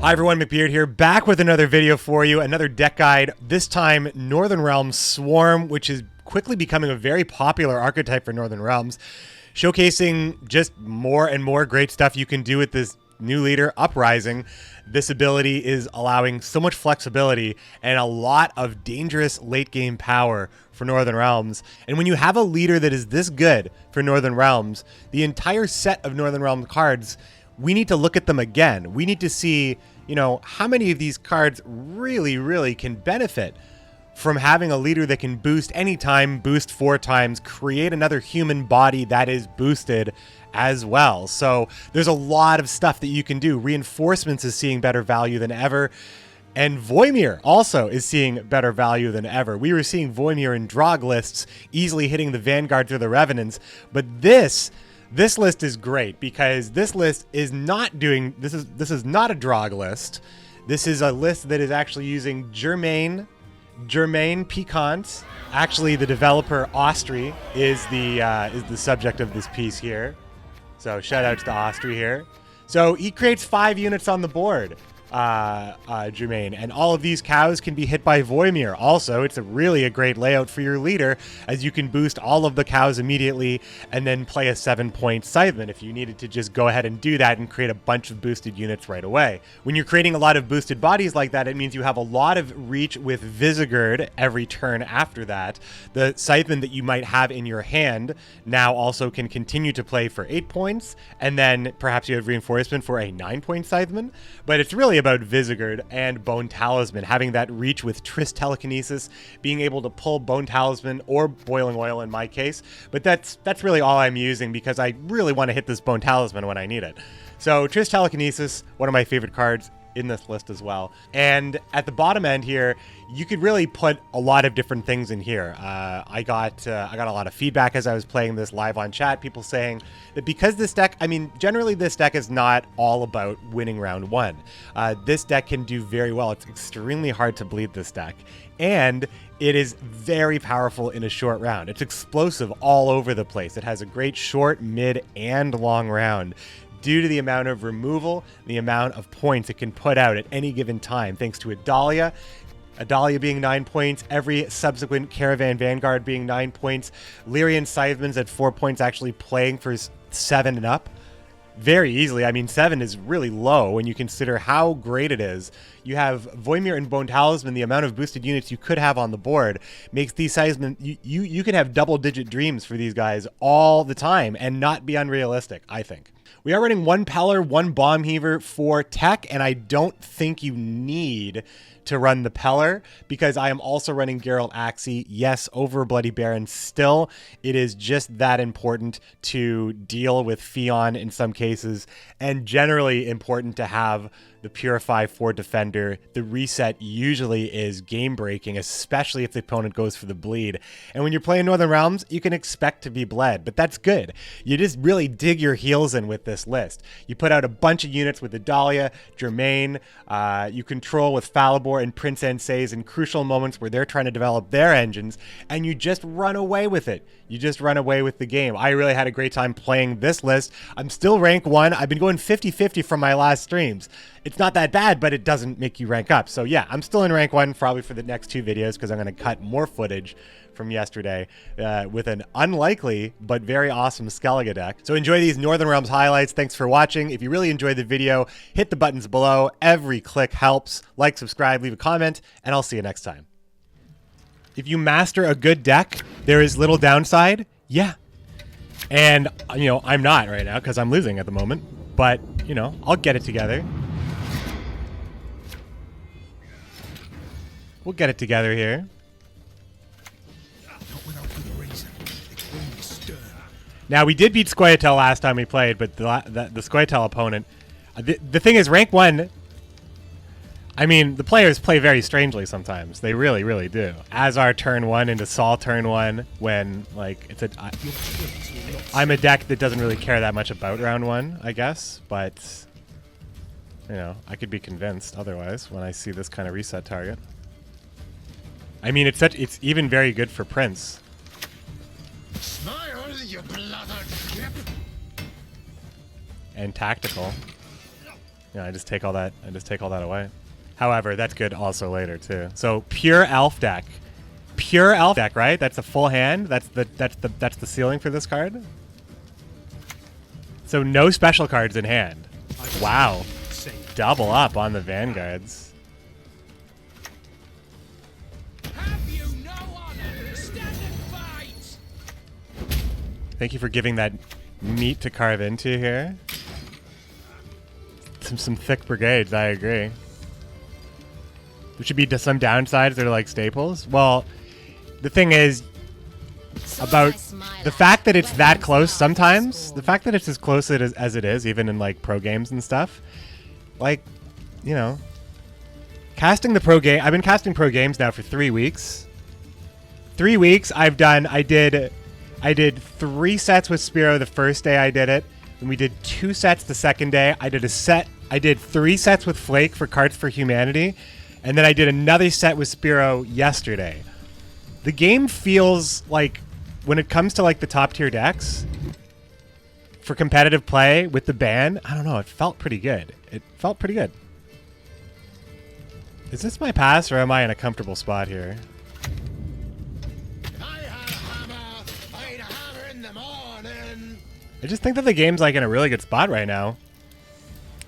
Hi everyone, McBeard here, back with another video for you, another deck guide, this time Northern Realms Swarm, which is quickly becoming a very popular archetype for Northern Realms, showcasing just more and more great stuff you can do with this new leader, Uprising. This ability is allowing so much flexibility and a lot of dangerous late game power for Northern Realms. And when you have a leader that is this good for Northern Realms, the entire set of Northern Realms cards, we need to look at them again. We need to see, you know, how many of these cards really can benefit from having a leader that can boost anytime, boost 4 times, create another human body that is boosted as well. So there's a lot of stuff that you can do. Reinforcements is seeing better value than ever. And Voimir also is seeing better value than ever. We were seeing Voimir in Drog lists, easily hitting the Vanguard through the Revenants. But this list is great because this list is not doing, this is not a Drog list. This is a list that is actually using Germain Piquant. Actually, the developer Austri is the subject of this piece here. So shout out to Austri here. So he creates 5 units on the board, Germain, and all of these cows can be hit by Voimir. Also, it's really a great layout for your leader, as you can boost all of the cows immediately and then play a 7-point Scytheman if you needed to just go ahead and do that and create a bunch of boosted units right away. When you're creating a lot of boosted bodies like that, it means you have a lot of reach with Visigurd every turn after that. The Scytheman that you might have in your hand now also can continue to play for 8 points, and then perhaps you have reinforcement for a 9-point Scytheman, but it's really about Visigurd and Bone Talisman, having that reach with Triss Telekinesis, being able to pull Bone Talisman or Boiling Oil in my case, but that's really all I'm using because I really want to hit this Bone Talisman when I need it. So Triss Telekinesis, one of my favorite cards in this list as well. And at the bottom end here, you could really put a lot of different things in here. I got a lot of feedback as I was playing this live on chat, people saying that because this deck, I mean, generally this deck is not all about winning round 1. This deck can do very well. It's extremely hard to bleed this deck, and it is very powerful in a short round. It's explosive all over the place. It has a great short, mid, and long round, due to the amount of removal, the amount of points it can put out at any given time, thanks to Adalia being 9 points, every subsequent Caravan Vanguard being 9 points, Lyrian Scythemans at 4 points actually playing for 7 and up very easily. I mean, 7 is really low when you consider how great it is. You have Voimir and Bone Talisman, the amount of boosted units you could have on the board makes these Scythemen, you can have double-digit dreams for these guys all the time and not be unrealistic, I think. We are running 1 Peller, 1 Bomb Heaver for tech, and I don't think you need to run the Peller because I am also running Geralt Axii. Yes, over Bloody Baron still. It is just that important to deal with Fion in some cases, and generally important to have the Purify for Defender. The reset usually is game breaking, especially if the opponent goes for the bleed. And when you're playing Northern Realms, you can expect to be bled, but that's good. You just really dig your heels in with this list. You put out a bunch of units with Adalia, Germain, you control with Falibor and Prince Anseis in crucial moments where they're trying to develop their engines, and you just run away with it. You just run away with the game. I really had a great time playing this list. I'm still rank 1. I've been going 50-50 from my last streams. It's not that bad, but it doesn't make you rank up. So yeah, I'm still in rank 1 probably for the next 2 videos because I'm going to cut more footage from yesterday with an unlikely but very awesome Skellige deck. So enjoy these Northern Realms highlights. Thanks for watching. If you really enjoyed the video, hit the buttons below. Every click helps. Like, subscribe, leave a comment, and I'll see you next time. If you master a good deck, there is little downside. Yeah. And, you know, I'm not right now because I'm losing at the moment. But, you know, I'll get it together. We'll get it together here. Now, we did beat Squayatel last time we played, but the Squayatel opponent... The thing is, rank 1... I mean, the players play very strangely sometimes. They really do. Azar turn 1 into Saul turn 1 when, like, it's a... I'm a deck that doesn't really care that much about round 1, I guess, but... You know, I could be convinced otherwise when I see this kind of reset target. I mean, it's even very good for Prince. Smile, you blooded ship. And tactical. Yeah, I just take all that away. However, that's good also later too. So pure elf deck. Pure elf deck, right? That's a full hand. That's the ceiling for this card. So no special cards in hand. Wow. Double up on the vanguards. Thank you for giving that meat to carve into here. Some thick brigades, I agree. There should be some downsides that are like staples. Well, the thing is about the fact that it's that close sometimes, the fact that it's as close as it is, even in like pro games and stuff, like, you know, casting the pro game. I've been casting pro games now for 3 weeks. 3 weeks I did 3 sets with Spiro the first day I did it. And we did 2 sets the second day. I did 3 sets with Flake for Cards for Humanity. And then I did another set with Spiro yesterday. The game feels like, when it comes to like the top tier decks, for competitive play with the ban, I don't know, it felt pretty good. It felt pretty good. Is this my pass or am I in a comfortable spot here? I just think that the game's like in a really good spot right now.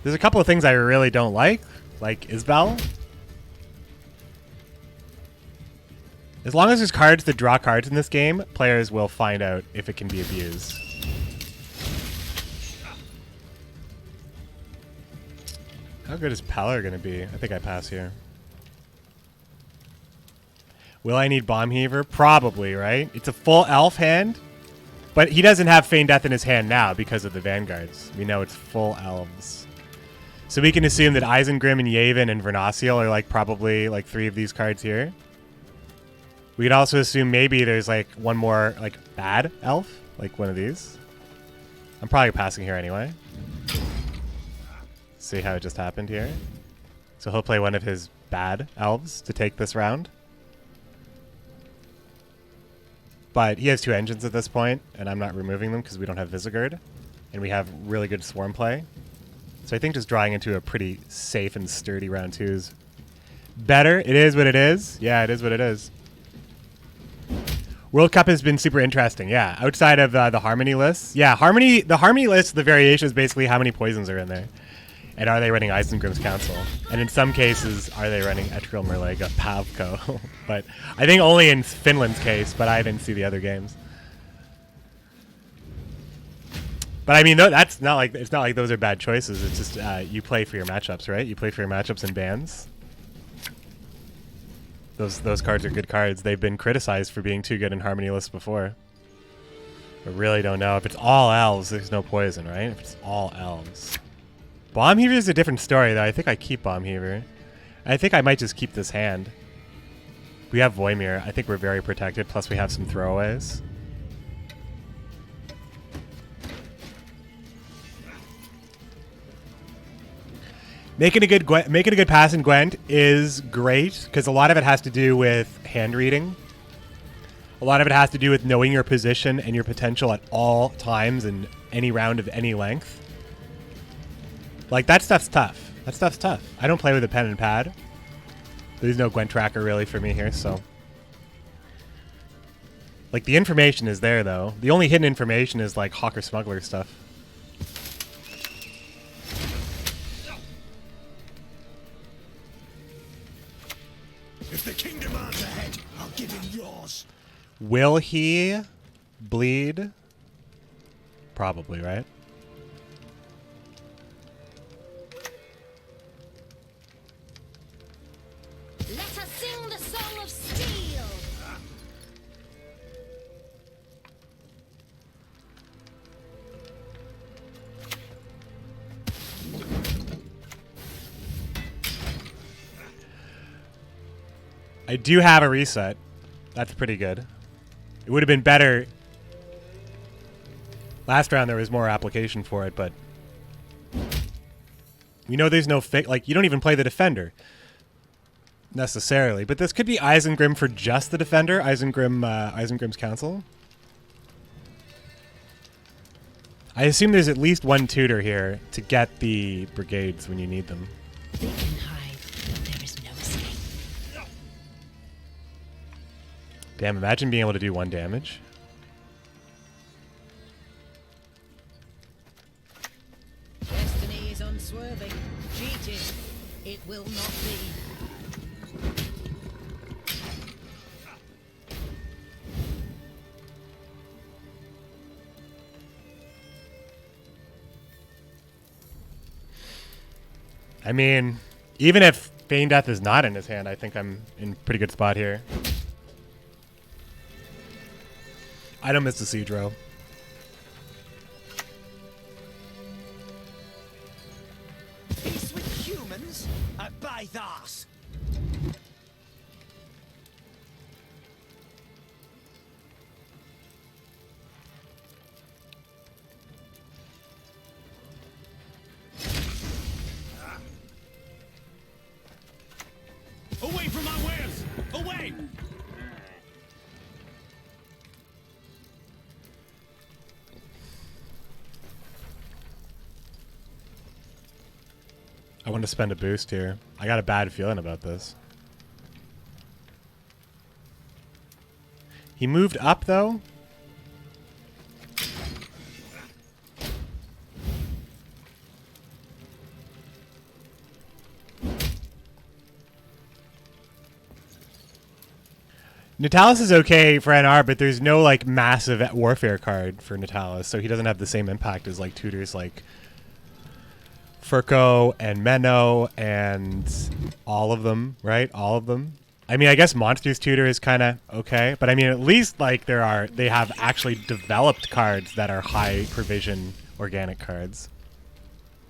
There's a couple of things I really don't like Isbell. As long as there's cards that draw cards in this game, players will find out if it can be abused. How good is Pallor going to be? I think I pass here. Will I need Bomb Heaver? Probably, right? It's a full elf hand. But he doesn't have Feign Death in his hand now because of the Vanguards. We know it's full elves. So we can assume that Isengrim and Yavin and Vernaciel are like probably like 3 of these cards here. We could also assume maybe there's like one more like bad elf, like one of these. I'm probably passing here anyway. See how it just happened here. So he'll play one of his bad elves to take this round. But he has 2 engines at this point, and I'm not removing them because we don't have Visegard. And we have really good swarm play. So I think just drawing into a pretty safe and sturdy round 2 is better. It is what it is. Yeah, it is what it is. World Cup has been super interesting. Yeah, outside of the Harmony lists. Yeah, the Harmony list, the variation is basically how many poisons are in there. And are they running Isengrim's Council? And in some cases, are they running Etriel Merlega Pavko? But I think only in Finland's case, but I didn't see the other games. But I mean, that's not like, it's not like those are bad choices. It's just you play for your matchups, right? You play for your matchups in bans. Those cards are good cards. They've been criticized for being too good in Harmony lists before. I really don't know. If it's all elves, there's no poison, right? If it's all elves. Bomb Heaver is a different story, though. I think I keep Bomb Heaver. I think I might just keep this hand. We have Voimir. I think we're very protected, plus we have some throwaways. Making a good pass in Gwent is great, because a lot of it has to do with hand reading. A lot of it has to do with knowing your position and your potential at all times in any round of any length. Like, that stuff's tough. That stuff's tough. I don't play with a pen and pad. There's no Gwent tracker really for me here, so. Like, the information is there, though. The only hidden information is, like, Hawker Smuggler stuff. If the king demands a head, I'll give him yours. Will he bleed? Probably, right? Let us sing the song of steel. I do have a reset. That's pretty good. It would have been better. Last round there was more application for it, but we know there's no fake. Like, you don't even play the defender necessarily, but this could be Isengrim for just the defender. Isengrim's Council. I assume there's at least one tutor here to get the brigades when you need them. They can hide, but there is no escape. Damn, imagine being able to do 1 damage. Destiny is unswerving. Cheated. It will not be. I mean, even if Feign Death is not in his hand, I think I'm in a pretty good spot here. I don't miss the siege row. Peace with humans? By thus. Away from our wares! Away! I want to spend a boost here. I got a bad feeling about this. He moved up, though. Natalis is okay for NR, but there's no like massive warfare card for Natalis, so he doesn't have the same impact as like tutors like Furco and Menno and all of them, right? All of them. I mean, I guess Monsters tutor is kind of okay, but I mean, at least like they have actually developed cards that are high provision organic cards.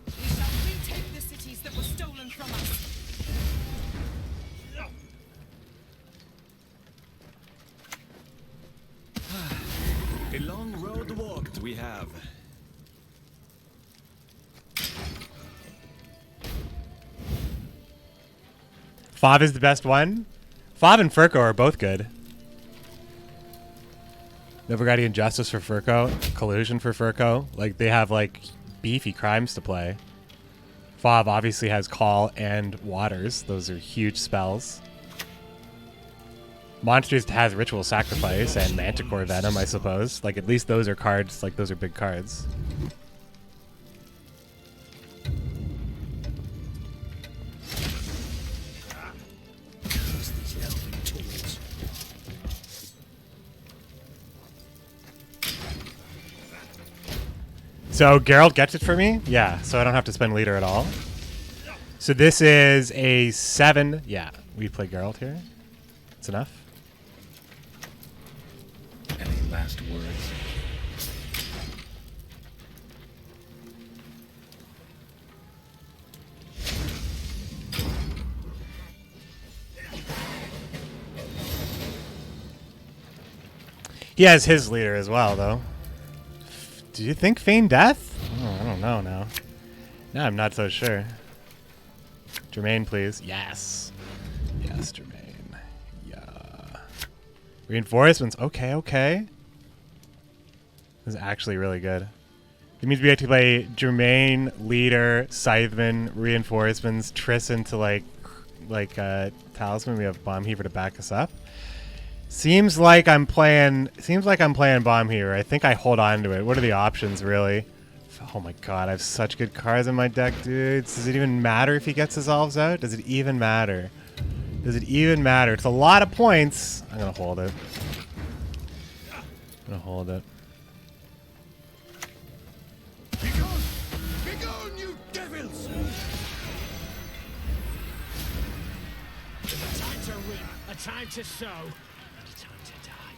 We shall retake the cities that were stolen from us. A long road walked we have. Fav is the best one. Fav and Furco are both good. Novigradian Justice for Furco, Collusion for Furco. Like they have like beefy crimes to play. Fav obviously has Call and Waters. Those are huge spells. Monsters has Ritual Sacrifice and Manticore Venom, I suppose. Like at least those are cards. Like those are big cards. So Geralt gets it for me? Yeah, so I don't have to spend leader at all. So this is a 7. Yeah, we play Geralt here. It's enough. Any last words? He has his leader as well, though. Do you think Feign Death? Oh, I don't know now. Now I'm not so sure. Germain, please. Yes. Yes, Germain. Yeah. Reinforcements. Okay, okay. This is actually really good. It means we have to play Germain, leader, Scytheman, reinforcements, Triss into like Talisman. We have Bomb Heaver to back us up. Seems like I'm playing Bomb Heaver. I think I hold on to it. What are the options, really? Oh my god, I have such good cards in my deck, dudes. Does it even matter if he gets his elves out? Does it even matter? Does it even matter? It's a lot of points. I'm gonna hold it. I'm gonna hold it. Begone! Begone, you devils! A time to reap, a time to sow, and a time to die.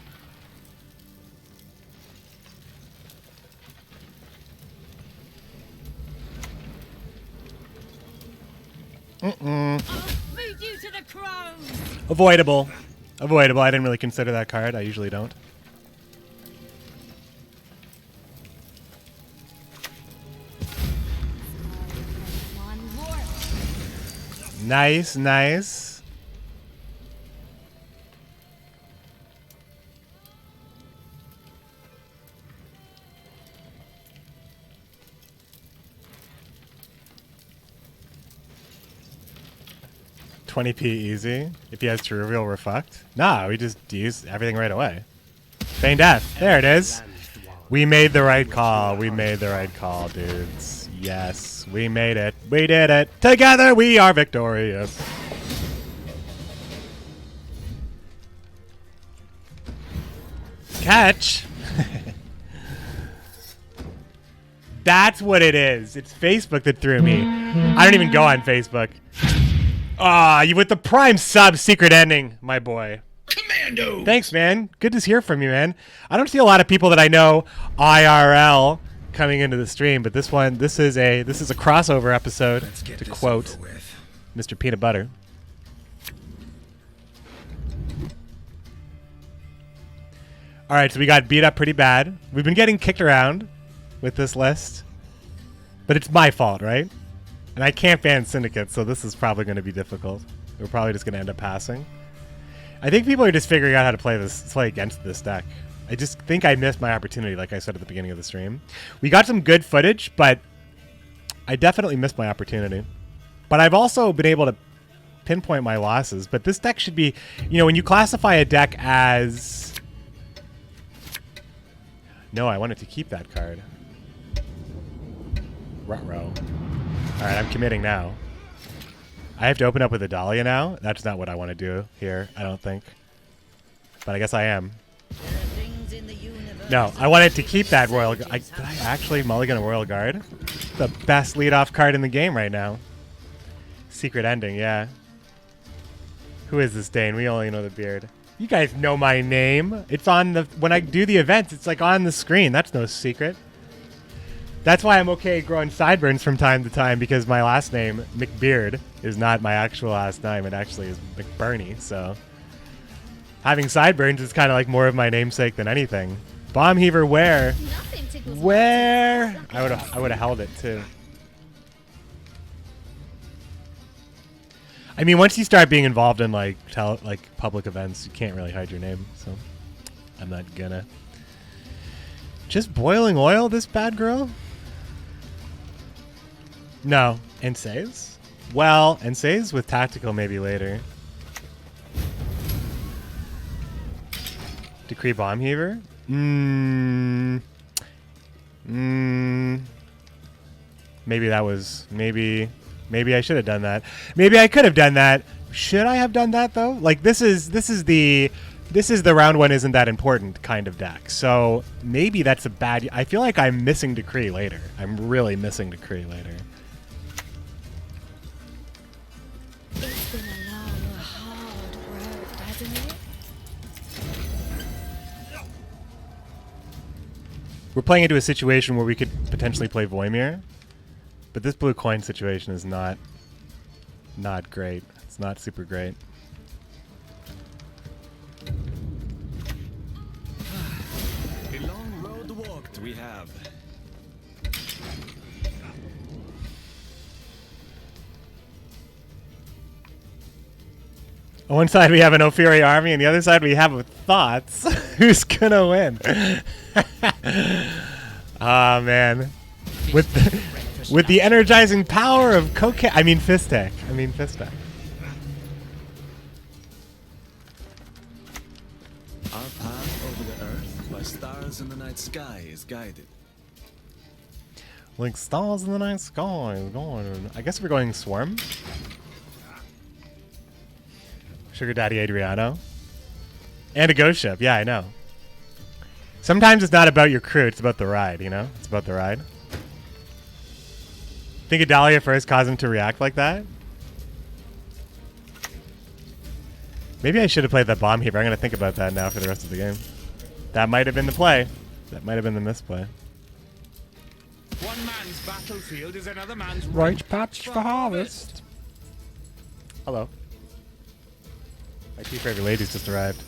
I'll feed you to the crows! Avoidable. Avoidable. I didn't really consider that card. I usually don't. One more. Nice, nice. 20p easy. If he has true reveal, we're fucked. Nah, we just use everything right away. Feign death. There it is. We made the right call. We made the right call, dudes. Yes, we made it. We did it. Together we are victorious. Catch. That's what it is. It's Facebook that threw me. I don't even go on Facebook. Ah, you with the prime sub secret ending, my boy. Commando! Thanks, man. Good to hear from you, man. I don't see a lot of people that I know IRL coming into the stream, but this is a crossover episode, to quote Mr. Peanut Butter. All right, so we got beat up pretty bad. We've been getting kicked around with this list, but it's my fault, right? And I can't ban Syndicate, so this is probably going to be difficult. We're probably just going to end up passing. I think people are just figuring out how to play against this deck. I just think I missed my opportunity, like I said at the beginning of the stream. We got some good footage, but I definitely missed my opportunity. But I've also been able to pinpoint my losses. But this deck should be, you know, when you classify a deck as... No, I wanted to keep that card. Ruh-roh. Alright, I'm committing now. I have to open up with a Dahlia now? That's not what I want to do here, I don't think. But I guess I am. No, I wanted to keep that Royal Guard. Did I actually mulligan a Royal Guard? The best leadoff card in the game right now. Secret ending, yeah. Who is this Dane? We only know the beard. You guys know my name. It's on the... When I do the events, it's like on the screen. That's no secret. That's why I'm okay growing sideburns from time to time, because my last name, McBeard, is not my actual last name. It actually is McBurney, so... Having sideburns is kind of like more of my namesake than anything. Bomb Heaver, where? Where? I would have held it, too. I mean, once you start being involved in like public events, you can't really hide your name. So I'm not gonna. Just boiling oil, this bad girl? No, Ensays? Well, Ensays with tactical maybe later. Decree Bomb Heaver? Maybe that was Maybe I should have done that. Maybe I could have done that. Should I have done that though? Like this is the round one isn't that important kind of deck. So maybe that's a bad. I feel like I'm missing Decree later. I'm really missing Decree later. It's been a long, hard road, hasn't it? We're playing into a situation where we could potentially play Voimir. But this blue coin situation is not great. It's not super great. A long road walked we have. On one side we have an Ophiri army, and the other side we have thoughts. Who's gonna win? Ah, man. With the energizing power of cocaine. I mean Fistek. Our path over the earth by stars in the night sky is guided. Like stars in the night sky. Going. I guess we're going Swarm. Sugar Daddy Adriano. And a ghost ship. Yeah, I know. Sometimes it's not about your crew. It's about the ride, you know? It's about the ride. Think of Dahlia first caused him to react like that? Maybe I should have played that Bomb Heaver. I'm going to think about that now for the rest of the game. That might have been the play. That might have been the misplay. One man's battlefield is another man's Right patch for harvest. Hello. My two favorite ladies just arrived.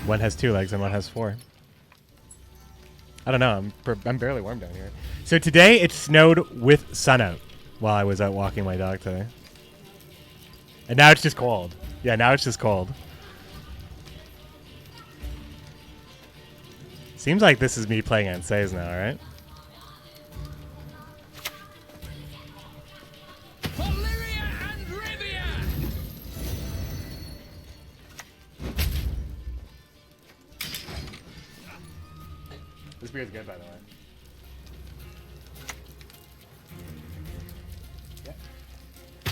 One has 2 legs and one has 4. I don't know. I'm barely warm down here. So today it snowed with sun out while I was out walking my dog today. And now it's just cold. Yeah, now it's just cold. Seems like this is me playing Ensays now, right? Valyria and This beer is good, by the way.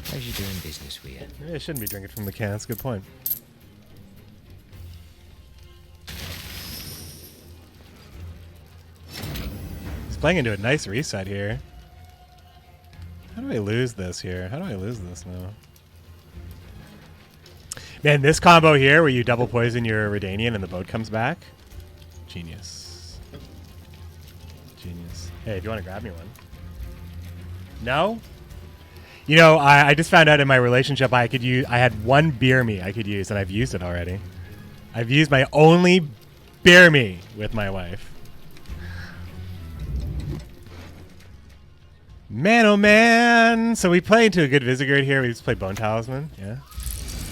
How's you doing business with you? Maybe I shouldn't be drinking from the can. That's a good point. He's playing into a nice reset here. How do I lose this here? How do I lose this now? Man, this combo here where you double poison your Redanian and the boat comes back. Genius. Genius. Hey, if you want to grab me one. No? You know, I just found out in my relationship I had one beer me I could use, and I've used it already. I've used my only beer me with my wife. Man, oh man! So we play into a good Visigoid here. We just play Bone Talisman. Yeah.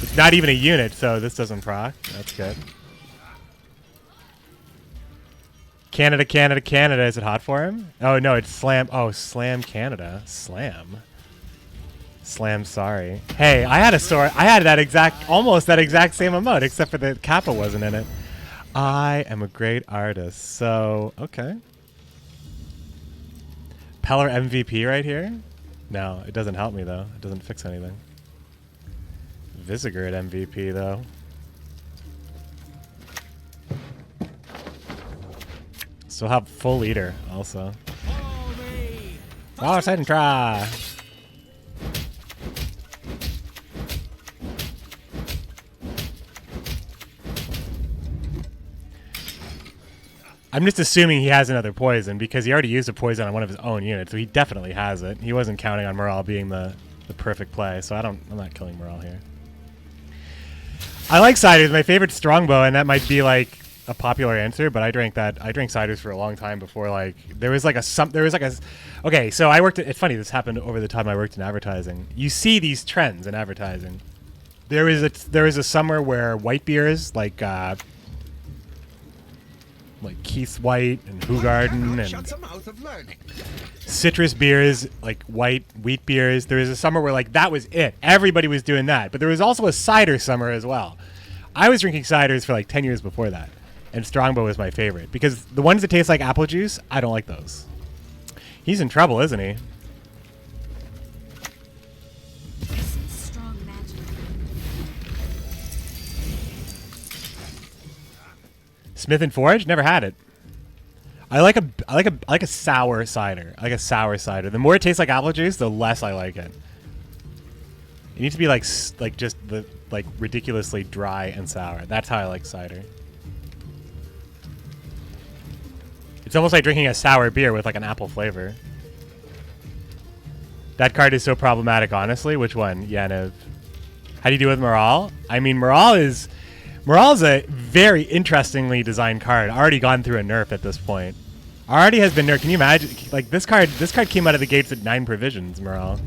It's not even a unit, so this doesn't proc. That's good. Canada, Canada, Canada. Is it hot for him? Oh, no, it's Slam. Oh, Slam Canada. Slam. Slam, sorry. Hey, I had a sword. I had almost that exact same emote, except for the Kappa wasn't in it. I am a great artist. So, okay. Peller MVP right here? No, it doesn't help me, though. It doesn't fix anything. Visigoid MVP, though. Still have full leader, also. Oh, second try. I'm just assuming he has another poison because he already used a poison on one of his own units, so he definitely has it. He wasn't counting on Morale being the perfect play, so I'm not killing Morale here. I like ciders. My favorite strongbow, and that might be like a popular answer, but I drank ciders for a long time before okay, so I worked it's funny, this happened over the time I worked in advertising. You see these trends in advertising. There is a summer where white beers like Keith's White and Hoogarden and citrus beers like wheat beers. There was a summer where like that was it. Everybody was doing that. But there was also a cider summer as well. I was drinking ciders for like 10 years before that. And Strongbow was my favorite. Because the ones that taste like apple juice, I don't like those. He's in trouble, isn't he? Strong magic. Smith and Forge? Never had it. I like a sour cider. I like a sour cider. The more it tastes like apple juice, the less I like it. It needs to be like ridiculously dry and sour. That's how I like cider. It's almost like drinking a sour beer with like an apple flavor. That card is so problematic, honestly. Which one? Yaniv. How do you do with Morale? I mean, Morale's a very interestingly designed card. Already gone through a nerf at this point. Already has been nerfed. Can you imagine? Like this card came out of the gates at 9 provisions, Morale.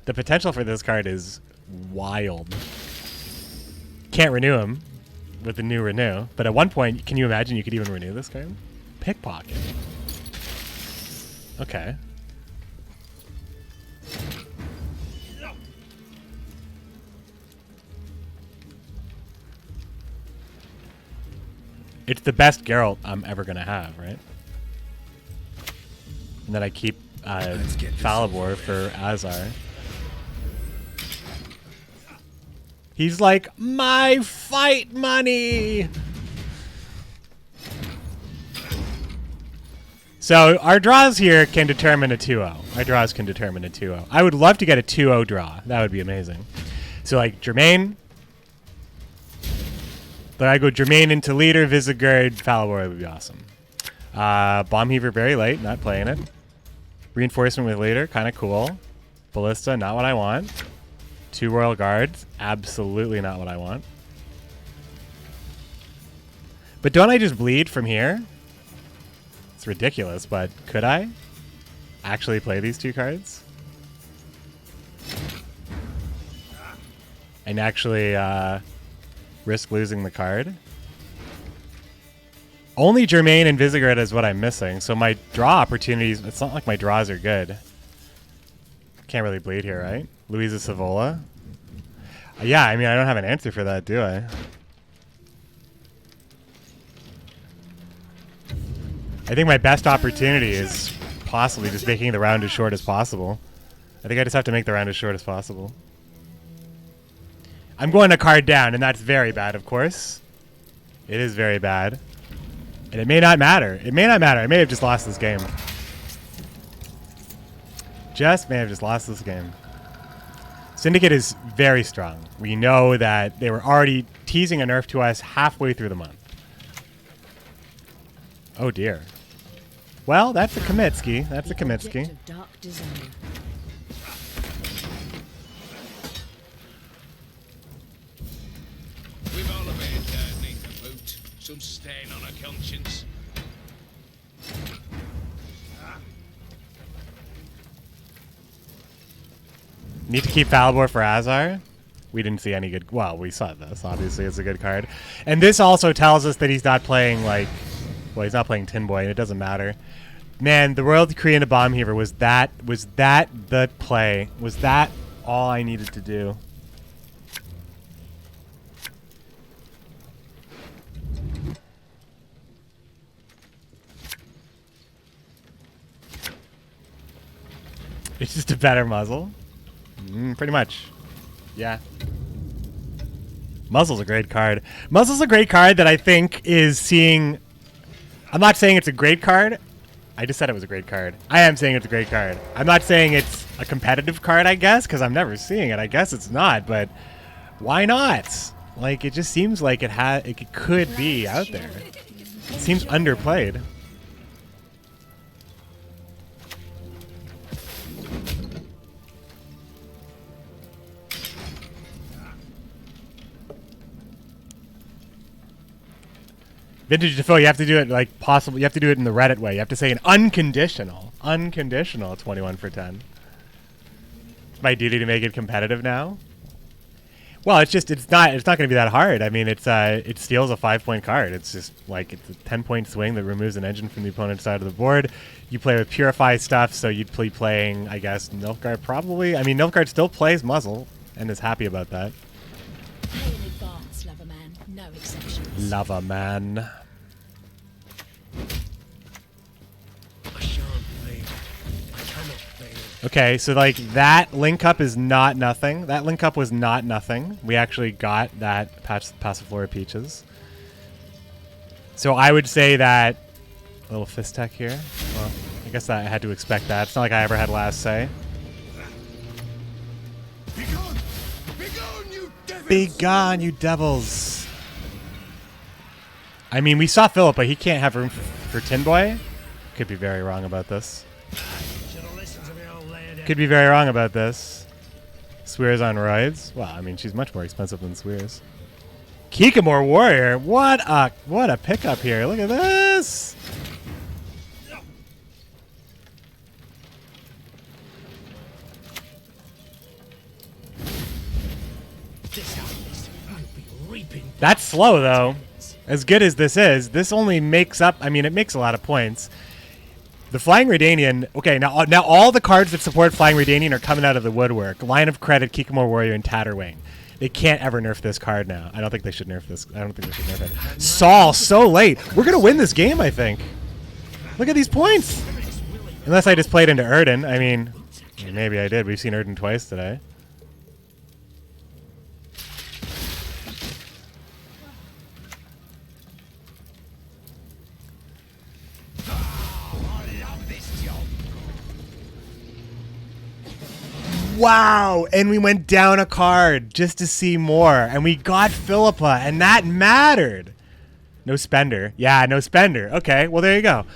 The potential for this card is wild. Can't renew him with the new renew. But at one point, can you imagine you could even renew this card? Pickpocket. Okay. It's the best Geralt I'm ever going to have, right? And then I keep Falibor for Azar. He's like, my fight money! So our draws here can determine a 2-0. Our draws can determine a 2-0. I would love to get a 2-0 draw. That would be amazing. So like Germain. But I go Germain into leader, Visigoid, Falibor would be awesome. Bomb Heaver very late, not playing it. Reinforcement with leader, kind of cool. Ballista, not what I want. 2 Royal Guards, absolutely not what I want. But don't I just bleed from here? It's ridiculous, but could I actually play these 2 cards? And actually risk losing the card? Only Germain and Visigoid is what I'm missing, so my draw opportunities, it's not like my draws are good. Can't really bleed here, right? Luisa Savola? Yeah, I mean, I don't have an answer for that, do I? I think my best opportunity is possibly just making the round as short as possible. I think I just have to make the round as short as possible. I'm going a card down, and that's very bad, of course. It is very bad. And it may not matter. It may not matter. I may have just lost this game. Just may have just lost this game. Syndicate is very strong. We know that they were already teasing a nerf to us halfway through the month. Oh dear. Well, that's a Kamitsky. That's a Kamitsky. We've all a bit dirt neath the boot. Some stain on our conscience. Need to keep Falibor for Azar. We didn't see any good... Well, we saw this. Obviously, it's a good card. And this also tells us that he's not playing, like... Well, he's not playing Tin Boy, and it doesn't matter. Man, the Royal Decree and a Bomb Heaver, was that the play? Was that all I needed to do? It's just a better muzzle? Pretty much. Yeah. Muzzle's a great card. Muzzle's a great card that I think is seeing... I'm not saying it's a great card. I just said it was a great card. I am saying it's a great card. I'm not saying it's a competitive card, I guess, because I'm never seeing it. I guess it's not, but why not? Like, it just seems like it could be out there. It seems underplayed. Vintage Defoe, you have to do it like possible. You have to do it in the Reddit way. You have to say an unconditional 21 for 10. It's my duty to make it competitive now. Well, it's not going to be that hard. I mean, it steals a 5-point card. It's just like it's a 10-point swing that removes an engine from the opponent's side of the board. You play with Purify stuff, so you'd be playing, I guess, Nilfgaard probably. I mean, Nilfgaard still plays Muzzle and is happy about that. Pay in advance, lover man. No exceptions. Lover man. I shan't fail. I cannot fail. Okay, so like that link up is not nothing. That link up was not nothing. We actually got that Passiflora Peaches. So I would say that a little fist tech here. Well, I guess I had to expect that. It's not like I ever had last say. Be gone, you devils! I mean, we saw Philip, but he can't have room for Tin Boy. Could be very wrong about this. Could be very wrong about this. Swears on roids. Well, I mean, she's much more expensive than Swears. Kikamore Warrior. What a pickup here. Look at this. That's slow, though. As good as this is, this only makes up... I mean, it makes a lot of points. The Flying Redanian... Okay, now all the cards that support Flying Redanian are coming out of the woodwork. Line of Credit, Kikamore Warrior, and Tatterwing. They can't ever nerf this card now. I don't think they should nerf this. I don't think they should nerf it. Saul, so late. We're going to win this game, I think. Look at these points. Unless I just played into Erden. I mean, maybe I did. We've seen Erden twice today. Wow, and we went down a card just to see more, and we got Philippa, and that mattered. No spender. Yeah, no spender. Okay, well, there you go.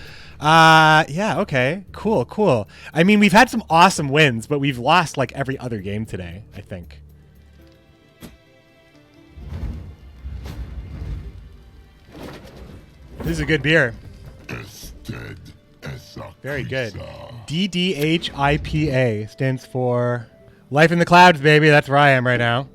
Yeah, okay. Cool. I mean, we've had some awesome wins, but we've lost, like, every other game today, I think. This is a good beer. Very good. DDHIPA stands for Life in the Clouds, baby. That's where I am right now.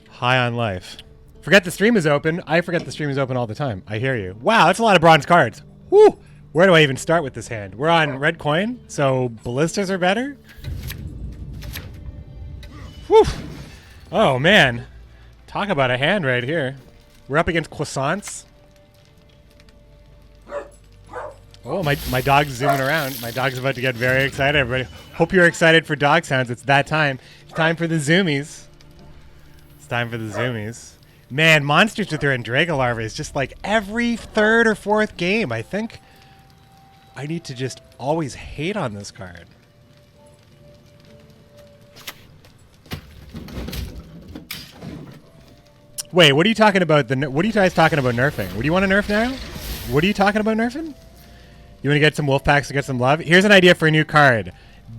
High on life. Forget the stream is open. I forget the stream is open all the time. I hear you. Wow, that's a lot of bronze cards. Woo! Where do I even start with this hand? We're on red coin, so ballistas are better. Whew! Oh, man. Talk about a hand right here. We're up against croissants. Oh, my dog's zooming around. My dog's about to get very excited. Everybody, hope you're excited for dog sounds. It's that time. It's time for the zoomies. It's time for the zoomies. Man, monsters with their Andraga larvae is just like every third or fourth game. I think I need to just always hate on this card. Wait, what are you talking about? What are you guys talking about nerfing? What do you want to nerf now? What are you talking about nerfing? You want to get some wolf packs to get some love? Here's an idea for a new card.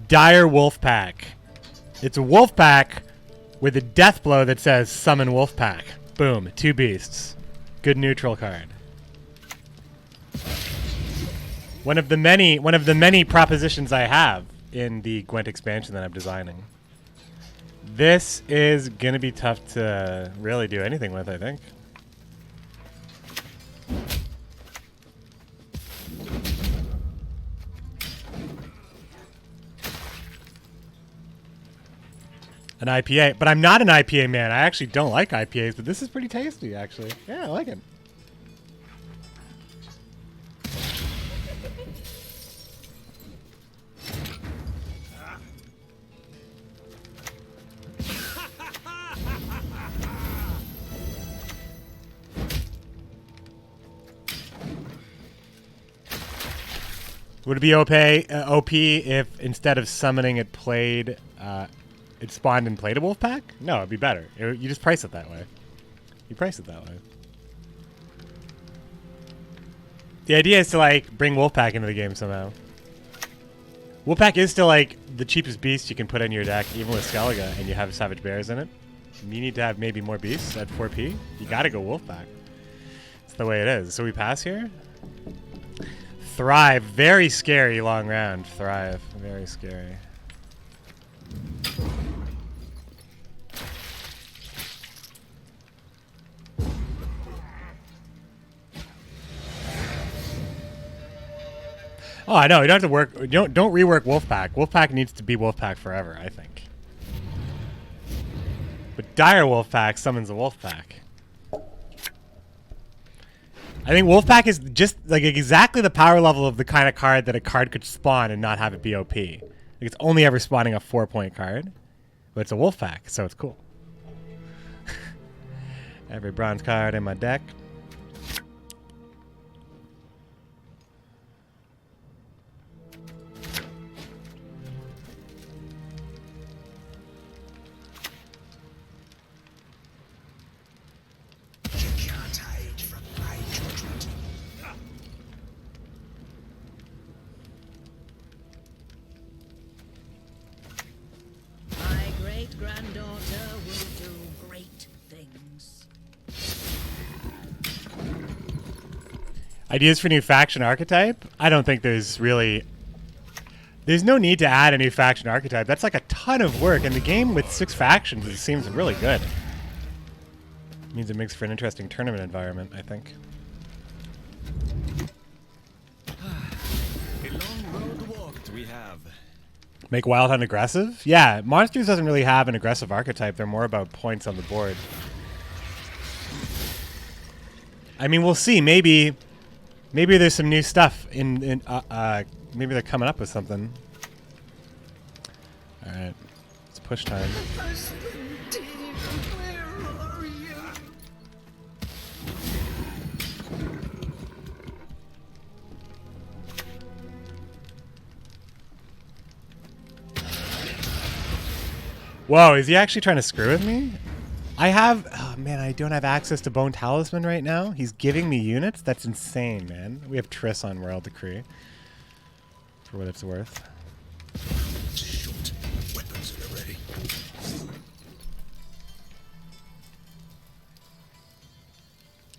Dire Wolf Pack. It's a wolf pack with a death blow that says summon wolf pack. Boom, 2 beasts. Good neutral card. One of the many propositions I have in the Gwent expansion that I'm designing. This is gonna be tough to really do anything with, I think. An IPA, but I'm not an IPA man. I actually don't like IPAs, but this is pretty tasty, actually. Yeah, I like it. Would it be OP if instead of summoning it played, it spawned and played a wolf pack? No, it'd be better. You just price it that way. You price it that way. The idea is to like bring wolf pack into the game somehow. Wolf pack is still like the cheapest beast you can put in your deck, even with Skellige, and you have savage bears in it. You need to have maybe more beasts at 4P. You gotta go wolf pack. It's the way it is. So we pass here. Thrive, very scary long round. Thrive, very scary. Oh, I know. You don't have to work. Don't rework Wolfpack. Wolfpack needs to be Wolfpack forever, I think. But Dire Wolfpack summons a Wolfpack. I think Wolfpack is just like exactly the power level of the kind of card that a card could spawn and not have it be OP. Like it's only ever spawning a 4-point card, but it's a Wolfpack, so it's cool. Every bronze card in my deck. Granddaughter will do great things. Ideas for new faction archetype? I don't think there's no need to add a new faction archetype. That's like a ton of work, and the game with 6 factions it seems really good. It means it makes for an interesting tournament environment, I think. A long road walked we have. Make Wild Hunt aggressive? Yeah, Monsters doesn't really have an aggressive archetype. They're more about points on the board. I mean, we'll see. Maybe there's some new stuff maybe they're coming up with something. All right, it's push time. Whoa, is he actually trying to screw with me? Oh man, I don't have access to Bone Talisman right now. He's giving me units? That's insane, man. We have Triss on Royal Decree. For what it's worth. Shoot. Weapons are ready.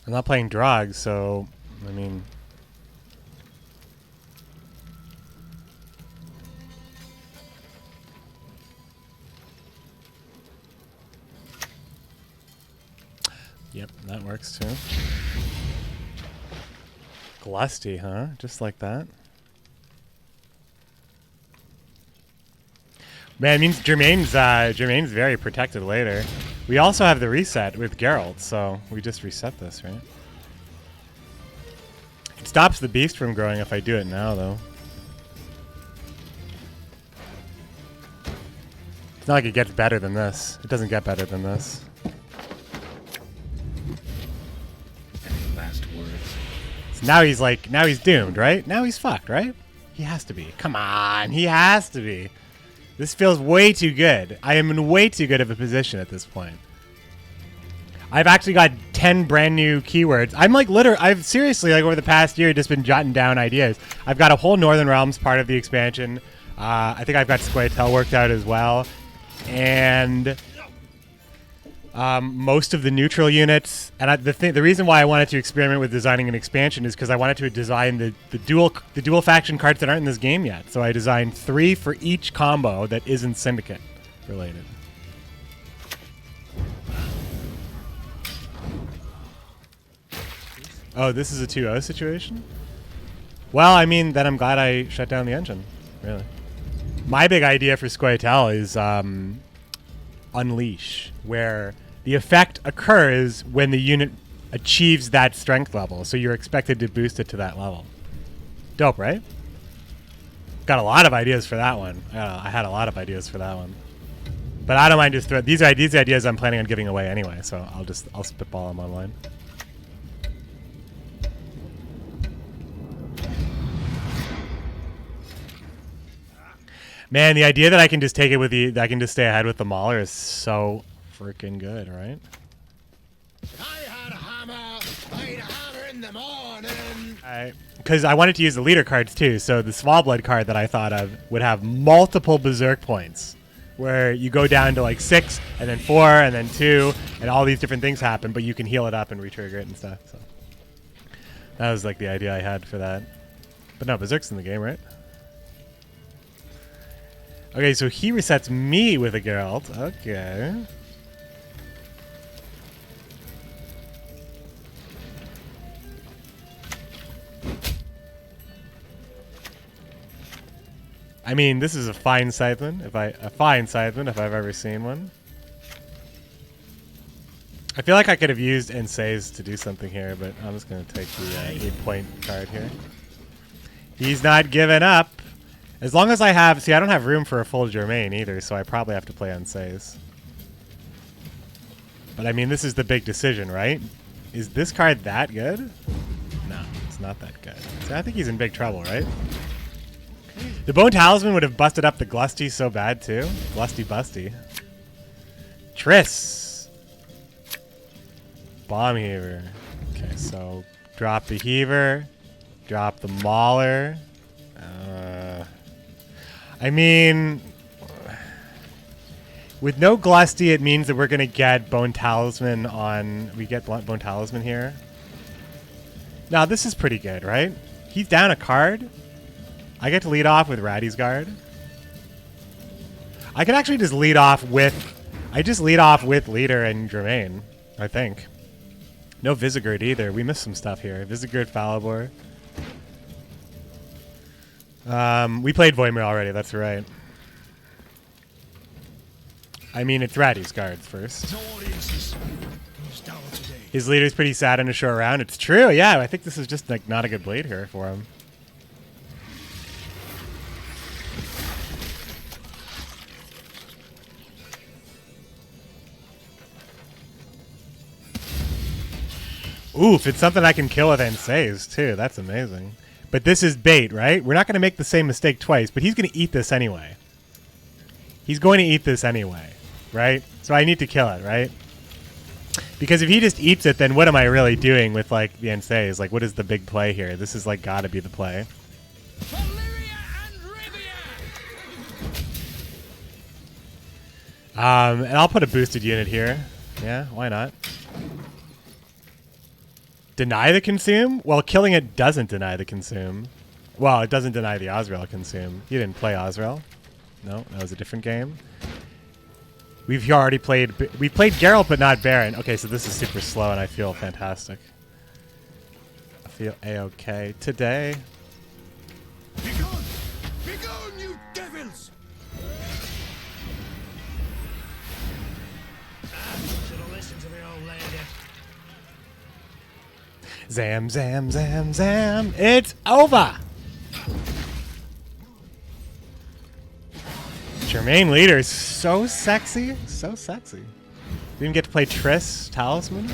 I'm not playing Drog, so, I mean... Yep, that works too. Glusty, huh? Just like that. Man, it means Germain's very protected later. We also have the reset with Geralt, so we just reset this, right? It's stops the beast from growing if I do it now, though. It's not like it gets better than this. It doesn't get better than this. Any last words? So now he's like, now he's doomed, right? Now he's fucked, right? He has to be. Come on, he has to be. This feels way too good. I am in way too good of a position at this point. I've actually got 10 brand new keywords. I'm like I've seriously, like over the past year, just been jotting down ideas. I've got a whole Northern Realms part of the expansion. I think I've got Skellige worked out as well. And most of the neutral units. And the reason why I wanted to experiment with designing an expansion is because I wanted to design the dual faction cards that aren't in this game yet. So I designed 3 for each combo that isn't Syndicate related. Oh, this is a 2-0 situation? Well, I mean, then I'm glad I shut down the engine, really. My big idea for Skellige is Unleash, where the effect occurs when the unit achieves that strength level, so you're expected to boost it to that level. Dope, right? Got a lot of ideas for that one. I had a lot of ideas for that one. But I don't mind just these ideas I'm planning on giving away anyway, so I'll spitball them online. Man, the idea that I can just take it with that I can just stay ahead with the Mauler is so freaking good, right? I had a hammer, made a hammer in the morning. Because I wanted to use the leader cards too, so the Small Blood card that I thought of would have multiple Berserk points, where you go down to like 6, and then 4, and then 2, and all these different things happen, but you can heal it up and retrigger it and stuff. So that was like the idea I had for that. But no, Berserk's in the game, right? Okay, so he resets me with a Geralt. Okay. I mean, this is a fine Scytheman, if I've ever seen one. I feel like I could have used Ensays to do something here, but I'm just going to take the 8-point card here. He's not giving up. As long as I have... See, I don't have room for a full Germain either, so I probably have to play Ensays. But I mean, this is the big decision, right? Is this card that good? No, it's not that good. So I think he's in big trouble, right? The Bone Talisman would have busted up the Glusty so bad, too. Glusty busty. Triss. Bomb Heaver. Okay, so drop the Heaver. Drop the Mauler. I mean, with no Glusty, it means that we're going to get Bone Talisman on... We get Bone Talisman here. Now, this is pretty good, right? He's down a card. I get to lead off with Ratty's Guard. I could actually just lead off with... I just lead off with Leader and Germain, I think. No Visigored either. We missed some stuff here. Visigored, Falibor. We played Voimir already, that's right. I mean, it's Ratty's Guards first. No audiences. Who's down today? His leader's pretty sad in a short round. It's true, yeah. I think this is just like not a good bleed here for him. Oof, it's something I can kill with Ensays, too. That's amazing. But this is bait, right? We're not going to make the same mistake twice, but he's going to eat this anyway. He's going to eat this anyway, right? So I need to kill it, right? Because if he just eats it, then what am I really doing with, like, the Ensays? Like, what is the big play here? This is, like, got to be the play. And I'll put a boosted unit here. Yeah, why not? Deny the consume? Well, killing it doesn't deny the consume. Well, it doesn't deny the Osrail consume. You didn't play Osrail. No, that was a different game. We've already played... We played Geralt, but not Baron. Okay, so this is super slow, and I feel fantastic. I feel A-okay today. Begone! Begone, you devils! Should've listened to the old lady. Zam, zam, zam, zam. It's over. Germain leader is so sexy. So sexy. We even get to play Triss, Talisman.